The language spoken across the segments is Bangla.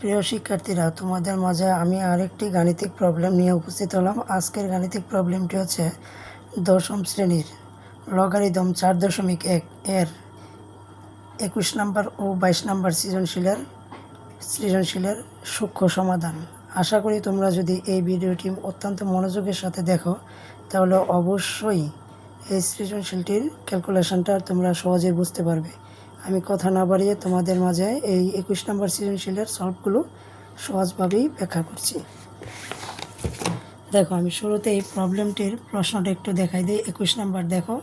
প্রিয় শিক্ষার্থীরা, তোমাদের মাঝে আমি আরেকটি গাণিতিক প্রবলেম নিয়ে উপস্থিত হলাম। আজকের গাণিতিক প্রবলেমটি হচ্ছে দশম শ্রেণীর লগারিদম 4.1 এর 21 নম্বর ও 22 নম্বর সৃজনশীলের সূক্ষ্ম সমাধান। আশা করি তোমরা যদি এই ভিডিওটি অত্যন্ত মনোযোগের সাথে দেখো তাহলে অবশ্যই এই সৃজনশীলটির ক্যালকুলেশনটা তোমরা সহজেই বুঝতে পারবে। আমি কথা না বাড়িয়ে তোমাদের মাঝে এই 21 নম্বর সৃজনশীলের সলভগুলো সহজভাবেই ব্যাখ্যা করছি। দেখো, আমি শুরুতে এই প্রবলেমটির প্রশ্নটা একটু দেখাই দিই। 21 নম্বর দেখো,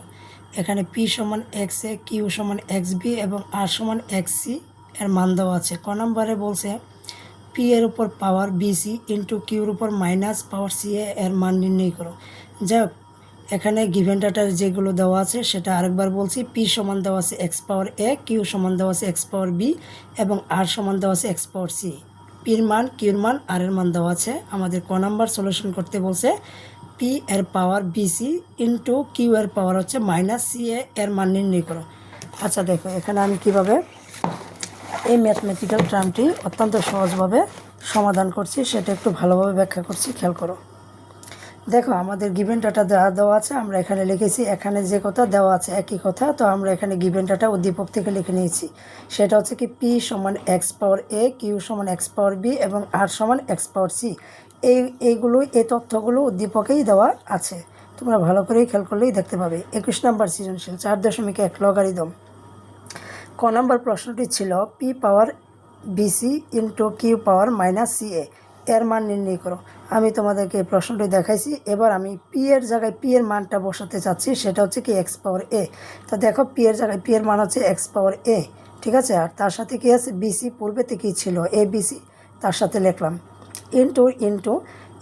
এখানে পি সমান এক্স এ, কিউ সমান এক্স বি এবং আর সমান এক্স সি এর মান দেওয়া আছে। ক নম্বরে বলছে পি এর উপর পাওয়ার বিসি ইন্টু কিউর উপর মাইনাস পাওয়ার সি এর মান নির্ণয় করো। যাই হোক, এখানে গিভেন ডাটার যেগুলো দেওয়া আছে সেটা আরেকবার বলছি। পি সমান দেওয়া আছে এক্স পাওয়ার এ, কিউ সমান দেওয়া আছে এক্স পাওয়ার বি এবং আর সমান দেওয়া আছে এক্স পাওয়ার সি। পির মান, কিউর মান, আর এর মান দেওয়া আছে। আমাদের ক নাম্বার সলিউশন করতে বলছে পি এর পাওয়ার বিসি ইন্টু কিউ এর পাওয়ার হচ্ছে মাইনাস সি এর মান নির্ণয় করো। আচ্ছা দেখো, এখানে আমি কিভাবে এই ম্যাথমেটিক্যাল টার্মটি অত্যন্ত সহজভাবে সমাধান করছি সেটা একটু ভালোভাবে ব্যাখ্যা করছি, খেয়াল করো। দেখো, আমাদের গিভেন ডাটা দেওয়া আছে, আমরা এখানে লিখেছি। এখানে যে কথা দেওয়া আছে একই কথা, তো আমরা এখানে গিভেন ডাটা উদ্দীপক থেকে লিখে নিয়েছি। সেটা হচ্ছে কি পি সমান এক্স পাওয়ার এ, কিউ সমান এক্স পাওয়ার বি এবং আর সমান এক্স পাওয়ার সি। এই তথ্যগুলো উদ্দীপকেই দেওয়া আছে। তোমরা ভালো করেই খেয়াল করলেই দেখতে পাবে। 21 নম্বর সৃজনশীল 4.1 লগারিদম। ক নম্বর প্রশ্নটি ছিল P power BC into Q power minus C এর মান নির্ণয় করো। আমি তোমাদেরকে এই প্রশ্নটি দেখাইছি। এবার আমি পি এর জায়গায় পি এর মানটা বসাতে চাচ্ছি, সেটা হচ্ছে কি এক্স পাওয়ার এ। তো দেখো, পি এর জায়গায় পি এর মান হচ্ছে এক্স পাওয়ার এ, ঠিক আছে। আর তার সাথে কি আছে, বিসি পূর্বে থেকেই ছিল, এ বিসি, তার সাথে লিখলাম ইন্টু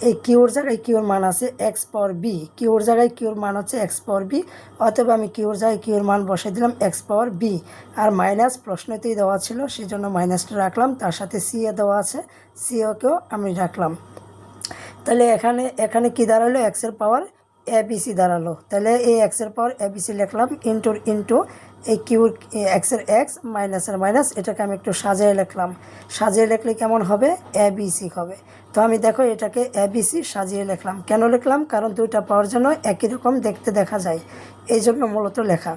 এই কিউর জায়গায় কিউর মান আছে এক্স পাওয়ার বি, কিউর জায়গায় কিউর মান হচ্ছে এক্স পাওয়ার বি, অথবা আমি কিউর জায়গায় কিউর মান বসাই দিলাম এক্স পাওয়ার বি। আর মাইনাস প্রশ্নতেই দেওয়া ছিল সেই জন্য মাইনাসটা রাখলাম। তার সাথে সি এ দেওয়া আছে, সিওকেও আমি রাখলাম। তাহলে এখানে কি দাঁড়ালো, এক্সের পাওয়ার এবিসি দাঁড়ালো। তাহলে এই এক্সের পাওয়ার এবিসি লিখলাম ইন্টু এই কিউর এক্সের এক্স মাইনাসের মাইনাস, এটাকে আমি একটু সাজিয়ে লিখলাম। সাজিয়ে লিখলে কেমন হবে, এবিসি হবে। তো আমি দেখো এটাকে এবিসি সাজিয়ে লিখলাম। কেন লিখলাম, কারণ দুইটা পাওয়ার জন্য একই রকম দেখতে দেখা যায়, এই জন্য মূলত লেখা।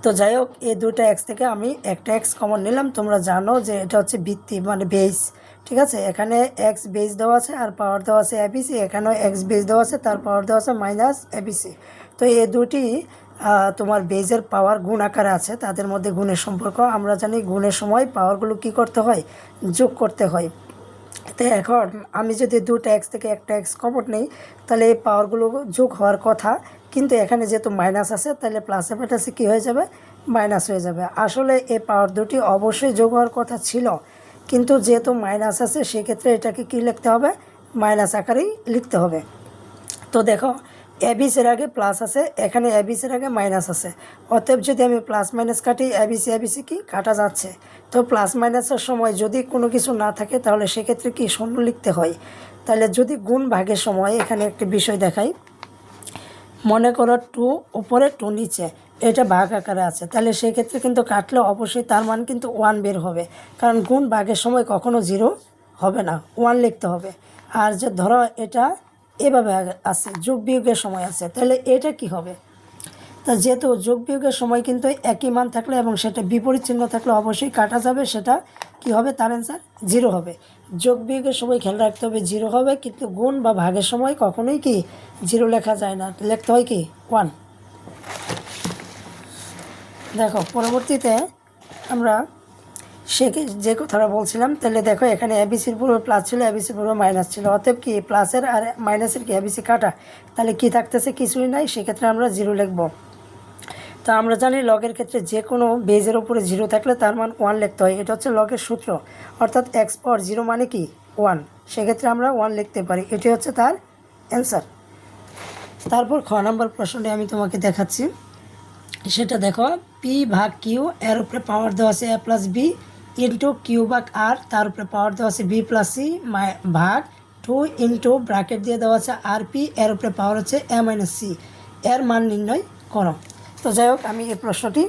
তো যাই হোক, এই দুটো এক্স থেকে আমি একটা এক্স কমন নিলাম। তোমরা জানো যে এটা হচ্ছে ভিত্তি মানে বেস, ঠিক আছে। এখানে এক্স বেস দেওয়া আছে আর পাওয়ার দেওয়া আছে এবিসি, এখানেও এক্স বেস দেওয়া আছে তার পাওয়ার দেওয়া আছে মাইনাস এবিসি। তো এই দুটি তোমার বেজের পাওয়ার গুণ আকারে আছে, তাদের মধ্যে গুণের সম্পর্ক। আমরা জানি গুণের সময় পাওয়ারগুলো কি করতে হয়, যোগ করতে হয়। তো এখন আমি যদি দুটো এক্স থেকে একটা এক্স কমন নেই, তাহলে এই পাওয়ারগুলো যোগ হওয়ার কথা, কিন্তু এখানে যেহেতু মাইনাস আছে তাহলে প্লাসে মাইনাসে কী হয়ে যাবে, মাইনাস হয়ে যাবে। আসলে এই পাওয়ার দুটি অবশ্যই যোগ হওয়ার কথা ছিল, কিন্তু যেহেতু মাইনাস আছে সেক্ষেত্রে এটাকে কী লিখতে হবে, মাইনাস আকারেই লিখতে হবে। তো দেখো, এবিসির আগে প্লাস আছে, এখানে এবিসির আগে মাইনাস আছে। অতএব যদি আমি প্লাস মাইনাস কাটি, এবিসি কি কাটা যাচ্ছে। তো প্লাস মাইনাসের সময় যদি কোনো কিছু না থাকে তাহলে সেক্ষেত্রে কি শূন্য লিখতে হয়। তাহলে যদি গুণ ভাগের সময় এখানে একটি বিষয় দেখাই, মনে করো 2 উপরে 2 নিচে, এটা ভাগ আকারে আছে, তাহলে সেক্ষেত্রে কিন্তু কাটলে অবশ্যই তার মান কিন্তু 1 বের হবে, কারণ গুণ ভাগের সময় কখনো 0 হবে না, 1 লিখতে হবে। আর যে ধরো এটা এভাবে আছে, যোগ বিয়োগের সময় আছে, তাহলে এটা কি হবে। তা যেহেতু যোগ বিয়োগের সময় কিন্তু একই মান থাকলে এবং সেটা বিপরীত চিহ্ন থাকলে অবশ্যই কাটা যাবে, সেটা কি হবে, তার অ্যান্সার 0 হবে। যোগ বিয়োগের সময় খেয়াল রাখতে হবে 0 হবে, কিন্তু গুণ বা ভাগের সময় কখনোই কি 0 লেখা যায় না, লিখতে হয় কি 1। দেখো, পরবর্তীতে আমরা যে কথাটা বলছিলাম, তাহলে দেখো এখানে এবিসির পূর্বে প্লাস ছিল, এবিসির পূর্বে মাইনাস ছিল, অতএব কি প্লাসের আর মাইনাসের কি এবিসি কাটা, তাহলে কি থাকতেছে, কিছুই নাই, সেক্ষেত্রে আমরা 0 লিখব। তো আমরা জানি লগের ক্ষেত্রে যে কোনো বেজের উপরে 0 থাকলে তার মান 1 লিখতে হয়, এটা হচ্ছে লগের সূত্র। অর্থাৎ এক্স পাওয়ার 0 মানে কি 1, সেক্ষেত্রে আমরা 1 লিখতে পারি, এটি হচ্ছে তার অ্যান্সার। তারপর খ নম্বর প্রশ্নটি আমি তোমাকে দেখাচ্ছি, সেটা দেখো পি ভাগ কিউ এর উপরে পাওয়ার দেওয়া আছে এ প্লাস বি ইন্টু কিউ ভাগ আর, তার উপরে পাওয়ার দেওয়া আছে বি প্লাস সি ভাগ 2 ইন্টু ব্র্যাকেট দিয়ে দেওয়া আছে আর পি, এর উপরে পাওয়ার হচ্ছে এ মাইনাস সি, এর মান নির্ণয় করো। তো যাই হোক, আমি এই প্রশ্নটি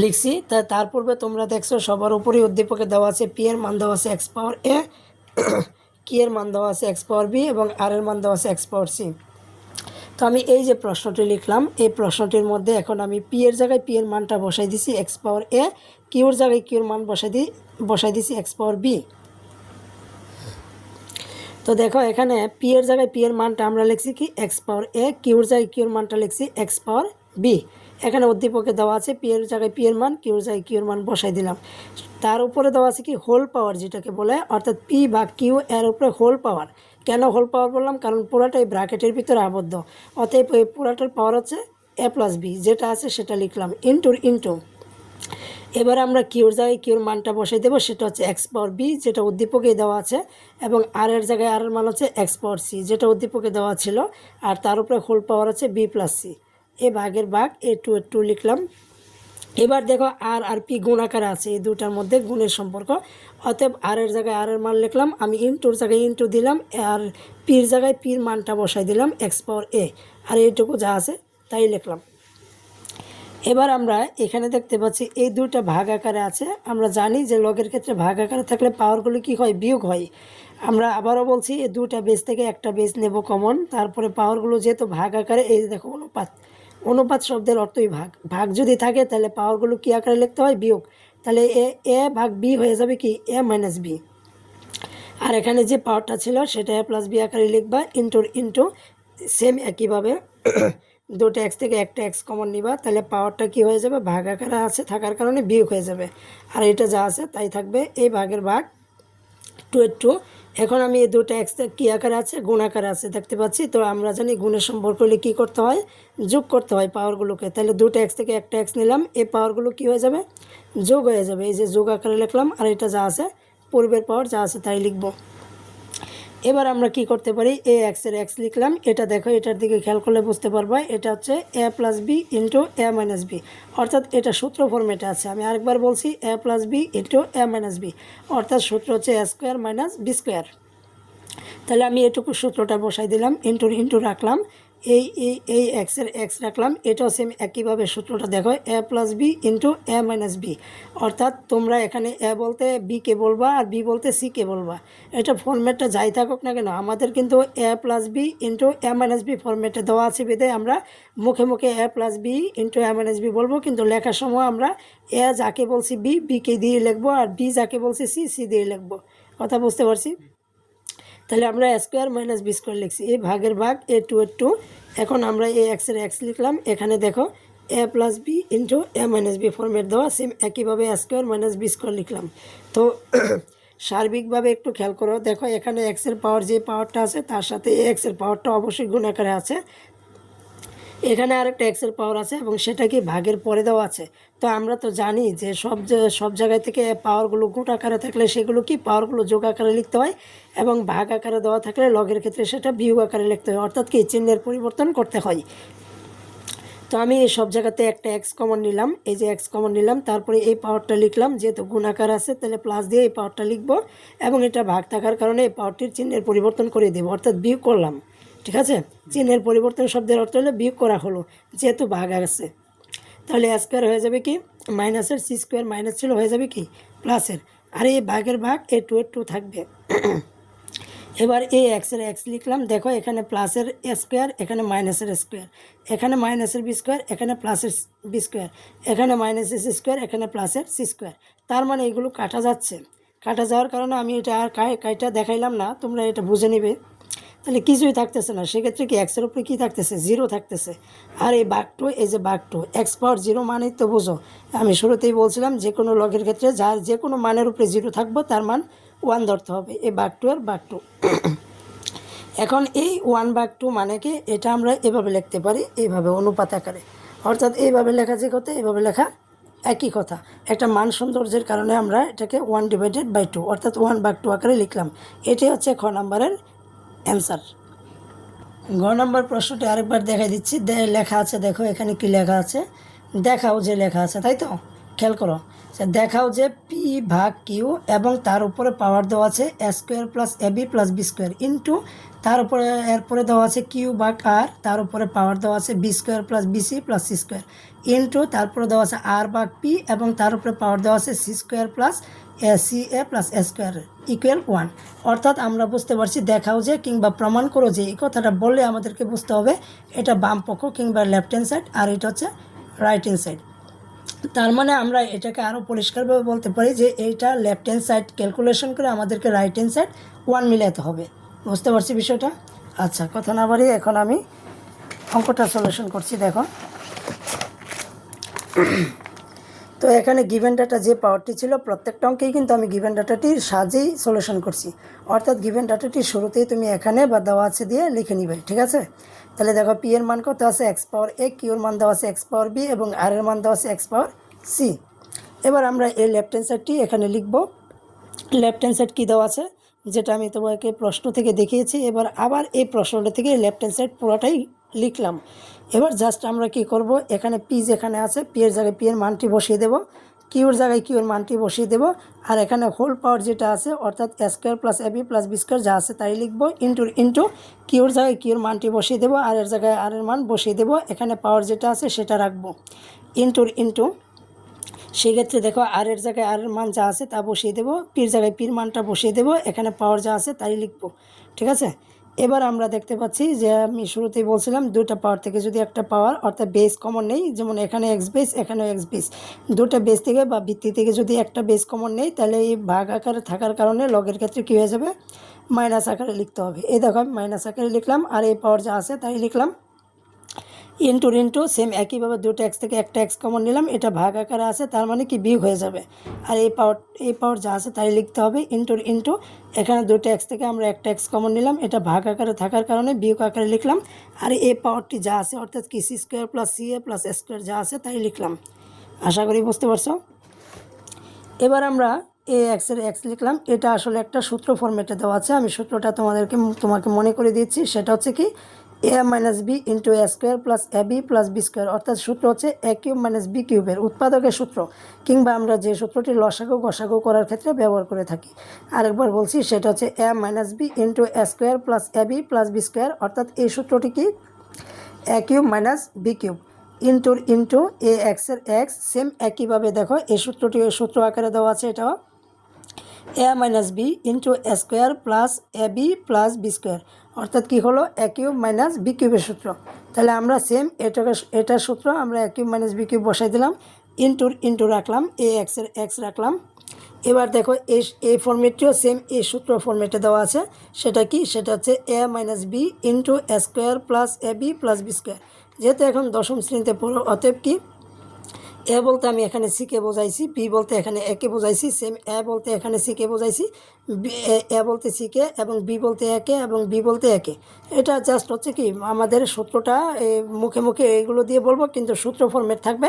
লিখছি। তার পূর্বে তোমরা দেখছো সবার উপরে উদ্দীপকে দেওয়া আছে পি এর মান দেওয়া আছে এক্স পাওয়ার এ, কি এর মান দেওয়া আছে এক্স পাওয়ার বি এবং আর এর মান দেওয়া আছে এক্স পাওয়ার সি। তো আমি এই যে প্রশ্নটি লিখলাম, এই প্রশ্নটির মধ্যে এখন আমি পি এর জায়গায় পি এর মানটা বসাই দিছি এক্স পাওয়ার এ, কিউর জায়গায় কিউর মান বসাই দিছি এক্স পাওয়ার বি। তো দেখো এখানে পি এর জায়গায় পি এর মানটা আমরা লিখছি কি এক্স পাওয়ার এ, কিউর জায়গায় কিউর মানটা লিখছি এক্স পাওয়ার বি। এখানে উদ্দীপকে দেওয়া আছে পি এর জায়গায় পি এর মান, কিউর জায়গায় কিউর মান বসাই দিলাম। তার উপরে দেওয়া আছে কি হোল পাওয়ার, যেটাকে বলে, অর্থাৎ পি বা কিউ এর উপরে হোল পাওয়ার। কেন হোল পাওয়ার বললাম? কারণ পুরাটাই ব্র্যাকেটের ভিতরে আবদ্ধ, অতএব এই পুরাটার পাওয়ার হচ্ছে এ প্লাস বি, যেটা আছে সেটা লিখলাম ইন্টু। এবার আমরা কিউর জায়গায় কিউর মানটা বসাই দেবো, সেটা হচ্ছে এক্স পাওয়ার বি, যেটা উদ্দীপকে দেওয়া আছে, এবং আর এর জায়গায় আর এর মান হচ্ছে এক্স পাওয়ার সি, যেটা উদ্দীপকে দেওয়া ছিল, আর তার উপরে হোল পাওয়ার হচ্ছে বি প্লাস সি। এ ভাগের ভাগ এ টু লিখলাম। এবার দেখো আর পি গুণ আকারে আছে, এই দুটার মধ্যে গুণের সম্পর্ক, অতএব আর এর জায়গায় আর এর মান লিখলাম আমি, ইন্টুর জায়গায় ইন্টু দিলাম, আর পির জায়গায় পির মানটা বসাই দিলাম এক্স পাওয়ার এ, আর এইটুকু যা আছে তাই লিখলাম। এবার আমরা এখানে দেখতে পাচ্ছি এই দুইটা ভাগ আকারে আছে। আমরা জানি যে লগের ক্ষেত্রে ভাগ আকারে থাকলে পাওয়ারগুলো কি হয়? বিয়োগ হয়। আমরা আবারও বলছি এই দুটা বেস থেকে একটা বেস নেব কমন, তারপরে পাওয়ারগুলো যেহেতু ভাগ আকারে, এই দেখো অনুপাত শব্দের অর্থই ভাগ। ভাগ যদি থাকে তাহলে পাওয়ারগুলো কি আকারে লিখতে হয়? বিয়োগ। তাহলে এ ভাগ বি হয়ে যাবে কি এ মাইনাস বি। আর এখানে যে পাওয়ারটা ছিল সেটা এ প্লাস বি আকারে লিখবা ইন্টু সেম একইভাবে দুটো এক্স থেকে একটা এক্স কমন নিবা, তাহলে পাওয়ারটা কি হয়ে যাবে? ভাগ আকারে আছে থাকার কারণে বিয়োগ হয়ে যাবে, আর এটা যা আছে তাই থাকবে। এই ভাগের ভাগ টু। এখন আমি এই দুটো এক্স কী আকারে আছে? গুণ আকারে আছে দেখতে পাচ্ছি। তো আমরা জানি গুণের সম্পর্ক হলে কী করতে হয়? যোগ করতে হয় পাওয়ারগুলোকে। তাহলে দুটো এক্স থেকে একটা এক্স নিলাম, এই পাওয়ারগুলো কী হয়ে যাবে? যোগ হয়ে যাবে। এই যে যোগ আকারে লিখলাম, আর এটা যা আছে পূর্বের পাওয়ার যা আছে তাই লিখব। এবার আমরা কি করতে পারি? এ এক্সের এক্স লিখলাম, এটা দেখো, এটার দিকে খেয়াল করলে বুঝতে পারবা, এটা হচ্ছে এ প্লাস বি ইন্টু এ মাইনাস বি, অর্থাৎ এটা সূত্র ফর্মেটে আছে। আমি আরেকবার বলছি, এ প্লাস বি ইন্টু এ মাইনাস বি, অর্থাৎ সূত্র হচ্ছে এ স্কোয়ার মাইনাস বি স্কোয়ার। তাহলে আমি এটুকু সূত্রটা বসাই দিলাম, ইন্টু রাখলাম, এই এক্সের এক্স রাখলাম, এটাও সেম একইভাবে সূত্রটা দেখো, এ প্লাস বি ইন্টু এ মাইনাস বি, অর্থাৎ তোমরা এখানে এ বলতে বিকে বলবা আর বি বলতে সিকে বলবা। এটা ফরম্যাটটা যাই থাকুক না কেন, আমাদের কিন্তু এ প্লাস বি ইন্টু এ মাইনাস বি ফরম্যাটে দেওয়া আছে বিধায় আমরা মুখে মুখে এ প্লাস বি ইন্টু এ মাইনাস বি বলবো, কিন্তু লেখার সময় আমরা এ যাকে বলছি বিকে দিয়ে লিখবো, আর বি যাকে বলছি সি দিয়ে লিখবো। কথা বুঝতে পারছি? তাহলে আমরা এ স্কোয়ার মাইনাস বি স্কোয়ার লিখছি, এই ভাগের ভাগ এ টু। এখন আমরা এই এক্সের এক্স লিখলাম, এখানে দেখো এ প্লাস বি ইন্টু এ মাইনাস বি ফর্মেট দেওয়া, সেম একইভাবে এ স্কোয়ার মাইনাস বি স্কোয়ার লিখলাম। তো সার্বিকভাবে একটু খেয়াল করো, দেখো এখানে এক্সের পাওয়ার যে পাওয়ারটা আছে তার সাথে এ এক্সের পাওয়ারটা অবশ্যই গুণ আকারে আছে, এখানে আরেকটা এক্সের পাওয়ার আছে এবং সেটা কি ভাগের পরে দেওয়া আছে। তো আমরা তো জানি যে সব জায়গায় থেকে পাওয়ারগুলো গুণ আকারে থাকলে সেগুলো কি পাওয়ারগুলো যোগ আকারে লিখতে হয়, এবং ভাগ আকারে দেওয়া থাকলে লগের ক্ষেত্রে সেটা বিয়োগ আকারে লিখতে হয়, অর্থাৎ কি চিহ্নের পরিবর্তন করতে হয়। তো আমি এই সব জায়গাতে একটা এক্স কমন নিলাম, এই যে এক্স কমন নিলাম, তারপরে এই পাওয়ারটা লিখলাম, যেহেতু গুণ আকার আছে তাহলে প্লাস দিয়ে এই পাওয়ারটা লিখবো, এবং এটা ভাগ থাকার কারণে এই পাওয়ারটির চিহ্নের পরিবর্তন করে দেবো, অর্থাৎ বিয়োগ করলাম। ঠিক আছে, চিহ্নের পরিবর্তন শব্দের অর্থ হলো বিয়োগ করা হলো, যেহেতু ভাগ আছে। তাহলে এ স্কোয়ার হয়ে যাবে কি মাইনাসের সি স্কোয়ার মাইনাস ছিল হয়ে যাবে কি প্লাসের, আর এই ভাগের ভাগ এ টু থাকবে। এবার এই এক্সের এক্স লিখলাম, দেখো এখানে প্লাসের স্কোয়ার, এখানে মাইনাসের স্কোয়ার, এখানে মাইনাসের বি স্কোয়ার, এখানে প্লাসের বি স্কোয়ার, এখানে মাইনাসের সি স্কোয়ার, এখানে প্লাসের সি স্কোয়ার। তার মানে এগুলো কাটা যাচ্ছে, কাটা যাওয়ার কারণে আমি এটা আর কাইটা দেখাইলাম না, তোমরা এটা বুঝে নিবে। তাহলে কিছুই থাকতেছে না, সেক্ষেত্রে কি এক্সের উপরে কী থাকতেছে? জিরো থাকতেছে। আর এই বাঘ টু, এই যে বাঘ টু, এক্স পাওয়ার জিরো মানেই তো বুঝো, আমি শুরুতেই বলছিলাম যে কোনো লগের ক্ষেত্রে যার যে কোনো মানের উপরে জিরো থাকবো তার মান ওয়ান ধরতে হবে। এই বাঘ টু আর বাঘ টু। এখন এই ওয়ান বাঘ টু মানে কি, এটা আমরা এভাবে লিখতে পারি, এইভাবে অনুপাত আকারে, অর্থাৎ এইভাবে লেখা যে কথা এইভাবে লেখা একই কথা। একটা মান সৌন্দর্যের কারণে আমরা এটাকে 1/2 অর্থাৎ 1/2 আকারে লিখলাম। এটাই হচ্ছে খ নাম্বারের অ্যান্সার। ঘ নম্বর প্রশ্নটি আরেকবার দেখাই দিচ্ছি, লেখা আছে দেখো এখানে কি লেখা আছে, দেখাও যে লেখা আছে, তাই তো খেয়াল করো। দেখাও যে পি ভাগ কিউ এবং তার উপরে পাওয়ার দেওয়া আছে A square plus A B plus B square into তার উপরে এরপরে দেওয়া আছে কিউ ভাগ আর, তার উপরে পাওয়ার দেওয়া আছে B square plus BC plus C square into তারপরে দেওয়া আছে আর ভাগ পি এবং তার উপরে পাওয়ার দেওয়া আছে C square plus A C A plus A square equal 1। অর্থাৎ আমরা বুঝতে পারছি দেখাও যে কিংবা প্রমাণ করো যে এই কথাটা বললে আমাদেরকে বুঝতে হবে এটা বাম পক্ষ কিংবা লেফট হ্যান্ড সাইড আর এটা হচ্ছে রাইট হ্যান্ড সাইড। তার মানে আমরা এটাকে আরও পরিষ্কারভাবে বলতে পারি যে এইটা লেফট হ্যান্ড সাইড ক্যালকুলেশন করে আমাদেরকে রাইট হ্যান্ড সাইড 1 মিলাতে হবে। বুঝতে পারছি বিষয়টা? আচ্ছা, কথা না বাড়িয়ে এখন আমি অঙ্কটা সলিউশন করছি। দেখো, তো এখানে গিভেন ডাটা যে পাওয়ারটি ছিল প্রত্যেকটা অঙ্কেই কিন্তু আমি গিভেন ডাটাটির সাহায্যেই সলিউশন করছি। অর্থাৎ গিভেন ডাটাটির শুরুতেই তুমি এখানে বা দেওয়া আছে দিয়ে লিখে নিবে, ঠিক আছে? তাহলে দেখো পি এর মান কত আছে এক্স পাওয়ার এ, কিউর মান দেওয়া আছে এক্স পাওয়ার বি এবং আর এর মান দেওয়া আছে এক্স পাওয়ার সি। এবার আমরা এই লেফট হ্যান্ড সাইডটি এখানে লিখব। লেফট হ্যান্ড সাইড কী দেওয়া আছে যেটা আমি তোমাকে প্রশ্ন থেকে দেখিয়েছি, এবার আবার এই প্রশ্নটা থেকে লেফট হ্যান্ড সাইড পুরোটাই লিখলাম। এবার জাস্ট আমরা কি করব, এখানে পি যেখানে আছে পি এর জায়গায় পি এর মানটি বসিয়ে দেব, কিউর জায়গায় কিউর মানটি বসিয়ে দেব, আর এখানে হোল পাওয়ার যেটা আছে অর্থাৎ এ square plus A B plus B square যা আছে তাই লিখবো ইন্টু কিউর জায়গায় কিউর মানটি বসিয়ে দেবো, আর এর জায়গায় আর এর মান বসিয়ে দেবো, এখানে পাওয়ার যেটা আছে সেটা রাখবো ইন্টু সেক্ষেত্রে দেখো আর এর জায়গায় আর এর মান যা আছে তা বসিয়ে দেবো, পির জায়গায় পির মানটা বসিয়ে দেবো, এখানে পাওয়ার যা আছে তাই লিখবো, ঠিক আছে? এবার আমরা দেখতে পাচ্ছি যে আমি শুরুতেই বলছিলাম দুটো পাওয়ার থেকে যদি একটা পাওয়ার অর্থাৎ বেস কমন নেই, যেমন এখানে এক্স বেস এখানেও এক্স বেস, দুটো বেস থেকে বা ভিত্তি থেকে যদি একটা বেস কমন নেই তাহলে এই ভাগ আকারে থাকার কারণে লগের ক্ষেত্রে কী হয়ে যাবে, মাইনাস আকারে লিখতে হবে। এই দেখো আমি মাইনাস আকারে লিখলাম আর এই পাওয়ার যা আছে তাই লিখলাম ইন্টু সেম একইভাবে দুটো এক্স থেকে একটা এক্স কমন নিলাম, এটা ভাগ আকারে আছে তার মানে কি বিয়োগ হয়ে যাবে, আর এই পাওয়ার যা আছে তাই লিখতে হবে ইন্টু এখানে দুটো এক্স থেকে আমরা একটা এক্স কমন নিলাম, এটা ভাগ আকারে থাকার কারণে বিয়োগ আকারে লিখলাম, আর এই পাওয়ারটি যা আছে অর্থাৎ কি C square plus C A plus square যা আছে তাই লিখলাম। আশা করি বুঝতে পারছো। এবার আমরা এ এক্সের এক্স লিখলাম, এটা আসলে একটা সূত্র ফরম্যাটে দেওয়া আছে, আমি সূত্রটা তোমাকে মনে করে দিচ্ছি। সেটা হচ্ছে কি এ minus B into A square plus A B plus B square, অর্থাৎ সূত্র হচ্ছে এ কিউব মাইনাস বি কিউবের উৎপাদকের সূত্র, কিংবা আমরা যে সূত্রটি লসাগু গসাগু করার ক্ষেত্রে ব্যবহার করে থাকি। আরেকবার বলছি, সেটা হচ্ছে A minus B into A square plus A B plus B square, অর্থাৎ এই সূত্রটি কি A cube minus B cube into A এক্সের এক্স, সেম একইভাবে দেখো এই সূত্রটি সূত্র আকারে দেওয়া আছে, এটাও এ minus B into A square plus A B plus B square, অর্থাৎ কী হলো এ কিউব মাইনাস বি কিউবের সূত্র। তাহলে আমরা সেম এটার সূত্র আমরা এ কিউব মাইনাস বি কিউব বসাই দিলাম, ইন্টু রাখলাম এ এক্সের এক্স রাখলাম। এবার দেখো এই ফর্মেটটিও সেম এই সূত্র ফর্মেটে দেওয়া আছে, সেটা কি সেটা হচ্ছে A minus B into A square plus A B plus B square. যেহেতু এখন দশম শ্রেণীতে পড়ো, অতএব কি এ বলতে আমি এখানে সিকে বোঝাইছি, বি বলতে এখানে একে বোঝাইছি, সেম এ বলতে এখানে সিকে বোঝাইছি, এ বলতে সিকে এবং বি বলতে একে এবং বি বলতে একে। এটা জাস্ট হচ্ছে কি আমাদের সূত্রটা মুখে মুখে এইগুলো দিয়ে বলবো, কিন্তু সূত্র ফরম্যাট থাকবে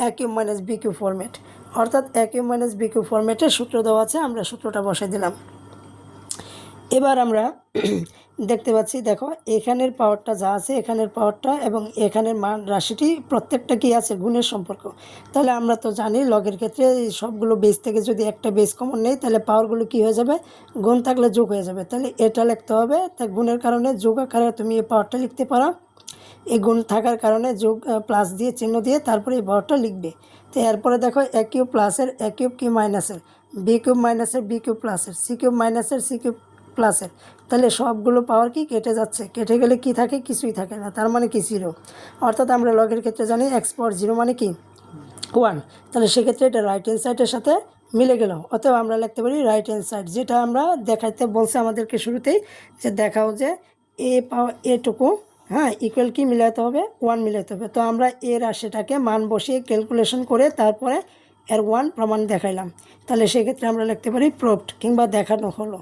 A cube minus B cube format, অর্থাৎ A cube minus B cube ফরম্যাটের সূত্র দেওয়া আছে, আমরা সূত্রটা বসাই দিলাম। এবার আমরা দেখতে পাচ্ছি, দেখো এখানের পাওয়ারটা যা আছে এখানের পাওয়ারটা এবং এখানের মান রাশিটি প্রত্যেকটা কি আছে গুণের সম্পর্ক। তাহলে আমরা তো জানি লগের ক্ষেত্রে সবগুলো বেস থেকে যদি একটা বেস কমন নেই তাহলে পাওয়ারগুলো কি হয়ে যাবে, গুণ থাকলে যোগ হয়ে যাবে। তাহলে এটা লিখতে হবে, তাই গুণের কারণে যোগ আকারে তুমি এই পাওয়ারটা লিখতে পারো, এই গুণ থাকার কারণে যোগ প্লাস দিয়ে চিহ্ন দিয়ে তারপরে এই পাওয়ারটা লিখবে। তো এরপরে দেখো এ কিউব প্লাসের এ কিউব কি মাইনাসের, বি কিউব মাইনাসের বি কিউব প্লাসের, সি কিউব মাইনাসের সি কিউব প্লাসের। তাহলে সবগুলো পাওয়ার কি কেটে যাচ্ছে, কেটে গেলে কি থাকে, কিছুই থাকে না, তার মানে কি 0। অর্থাৎ আমরা লগের ক্ষেত্রে জানি এক্স পাওয়ার 0 মানে কি 1। তাহলে সেক্ষেত্রে এটা রাইট হ্যান্ড সাইডের সাথে মিলে গেল, অতএব আমরা লিখতে পারি রাইট হ্যান্ড সাইড, যেটা আমরা দেখাইতে বলছে আমাদেরকে শুরুতেই, যে দেখাও যে এ পাওয়ার এটুকু হ্যাঁ ইকুয়াল কি মিলাতে হবে 1 মিলাতে হবে। তো আমরা এর রাশিটাকে মান বসিয়ে ক্যালকুলেশন করে তারপরে এর 1 প্রমাণ দেখাইলাম। তাহলে সেক্ষেত্রে আমরা লিখতে পারি প্রুভড কিংবা দেখানো হলো।